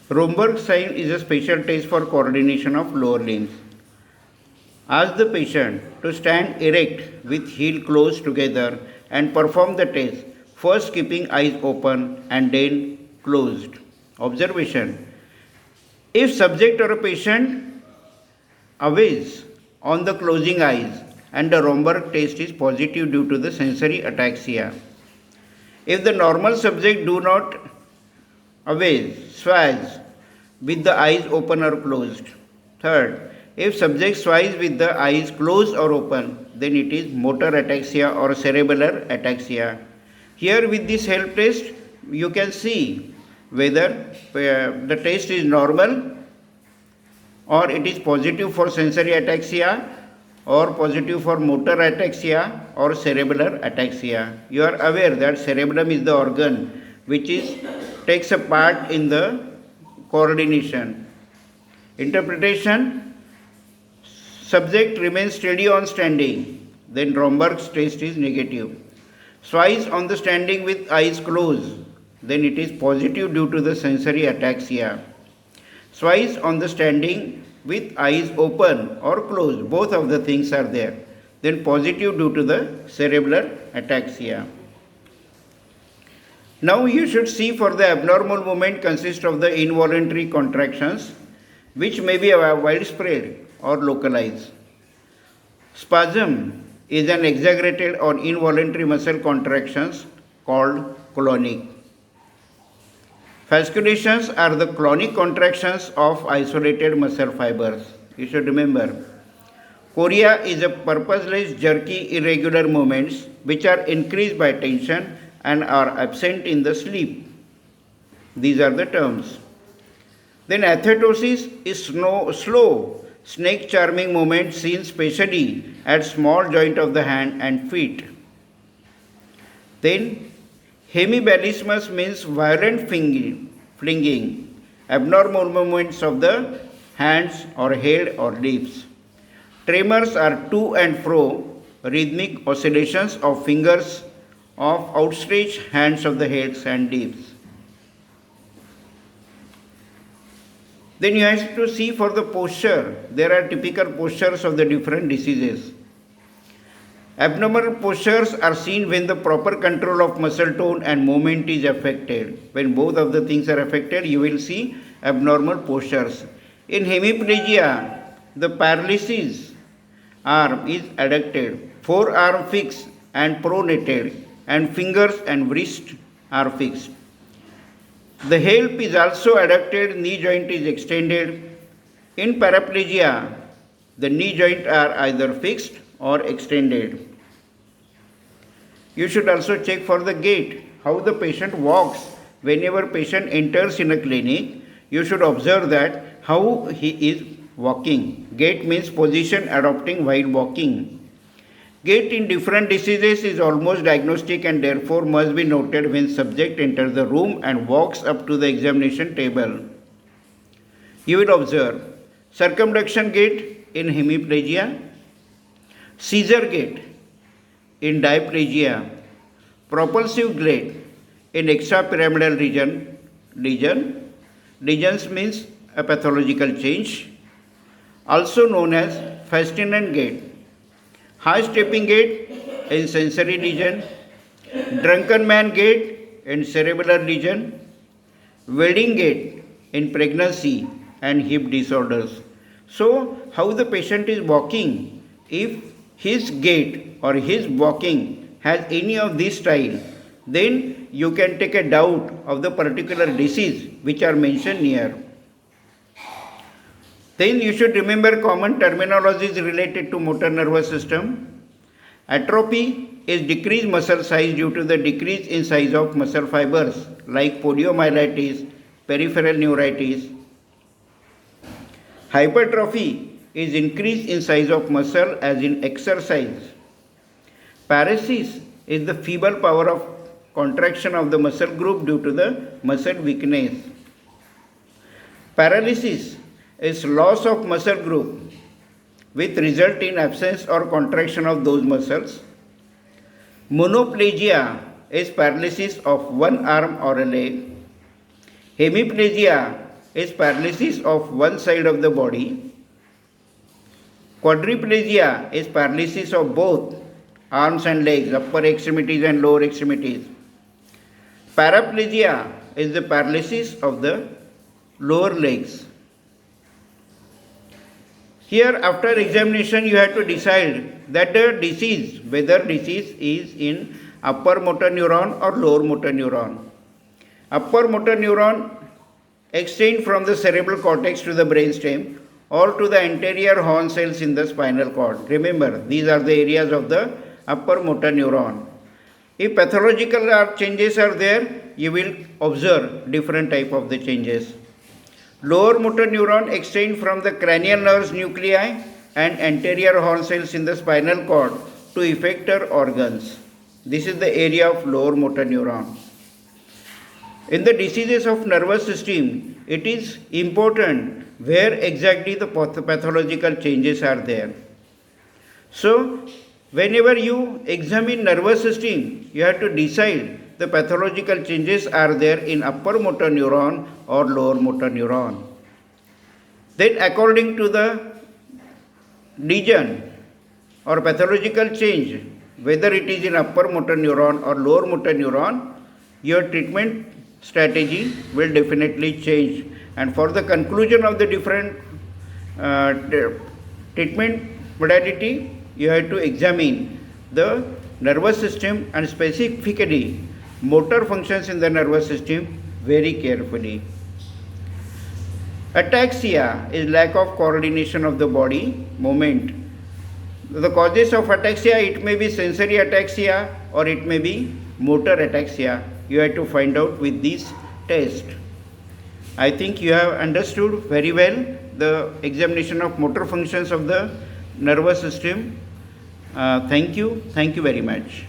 Romberg sign is a special test for coordination of lower limbs. Ask the patient to stand erect with heel closed together and perform the test, first keeping eyes open and then closed. Observation. If subject or a patient aways on the closing eyes and the Romberg test is positive due to the sensory ataxia. If the normal subject do not aways, sways with the eyes open or closed. Third, if subject sways with the eyes closed or open, then it is motor ataxia or cerebellar ataxia. Here with this help test, you can see whether the test is normal or it is positive for sensory ataxia or positive for motor ataxia or cerebellar ataxia. You are aware that cerebellum is the organ which takes a part in the coordination. Interpretation. Subject remains steady on standing, then Romberg's test is negative. Sways on the standing with eyes closed, then it is positive due to the sensory ataxia. Sways on the standing with eyes open or closed, both of the things are there, then positive due to the cerebellar ataxia. Now you should see for the abnormal movement consists of the involuntary contractions which may be widespread or localized. Spasm is an exaggerated or involuntary muscle contractions called clonic. Fasciculations are the clonic contractions of isolated muscle fibers. You should remember. Chorea is a purposeless, jerky, irregular movements which are increased by tension and are absent in the sleep. These are the terms. Then athetosis is slow, snake charming movement seen specially at small joint of the hand and feet. Then hemibalismus means violent flinging, abnormal movements of the hands or head or lips. Tremors are to and fro, rhythmic oscillations of fingers of outstretched hands of the heads and lips. Then you have to see for the posture. There are typical postures of the different diseases. Abnormal postures are seen when the proper control of muscle tone and movement is affected. When both of the things are affected, you will see abnormal postures. In hemiplegia, the paralysis arm is adducted, forearm fixed and pronated, and fingers and wrist are fixed. The help is also adducted, knee joint is extended. In paraplegia, the knee joint are either fixed or extended. You should also check for the gait, how the patient walks. Whenever patient enters in a clinic, you should observe that how he is walking. Gait means position adopting while walking. Gait in different diseases is almost diagnostic and therefore must be noted when subject enters the room and walks up to the examination table. You will observe circumduction gait in hemiplegia, Caesar gait in diplegia, propulsive gait in extrapyramidal lesions means a pathological change, also known as fascinant gait. High stepping gait in sensory lesion, drunken man gait in cerebellar lesion, wedding gait in pregnancy and hip disorders. So, how the patient is walking, if his gait or his walking has any of this style, then you can take a doubt of the particular disease which are mentioned here. Then you should remember common terminologies related to motor nervous system. Atrophy is decreased muscle size due to the decrease in size of muscle fibers like poliomyelitis, peripheral neuritis. Hypertrophy is increase in size of muscle as in exercise. Paresis is the feeble power of contraction of the muscle group due to the muscle weakness. Paralysis is loss of muscle group with result in absence or contraction of those muscles. Monoplegia is paralysis of one arm or a leg. Hemiplegia is paralysis of one side of the body. Quadriplegia is paralysis of both arms and legs, upper extremities and lower extremities. Paraplegia is the paralysis of the lower legs. Here, after examination, you have to decide that the disease, whether disease is in upper motor neuron or lower motor neuron. Upper motor neuron extend from the cerebral cortex to the brainstem or to the anterior horn cells in the spinal cord. Remember, these are the areas of the upper motor neuron. If pathological changes are there, you will observe different type of the changes. Lower motor neuron extend from the cranial nerves nuclei and anterior horn cells in the spinal cord to effector organs. This is the area of lower motor neuron. In the diseases of nervous system, it is important where exactly the pathological changes are there. So, whenever you examine nervous system, you have to decide the pathological changes are there in upper motor neuron or lower motor neuron. Then according to the lesion or pathological change, whether it is in upper motor neuron or lower motor neuron, your treatment strategy will definitely change. And for the conclusion of the different treatment modality, you have to examine the nervous system and specifically motor functions in the nervous system very carefully. Ataxia is lack of coordination of the body movement. The causes of ataxia, it may be sensory ataxia or it may be motor ataxia. You have to find out with this test. I think you have understood very well the examination of motor functions of the nervous system. Thank you very much.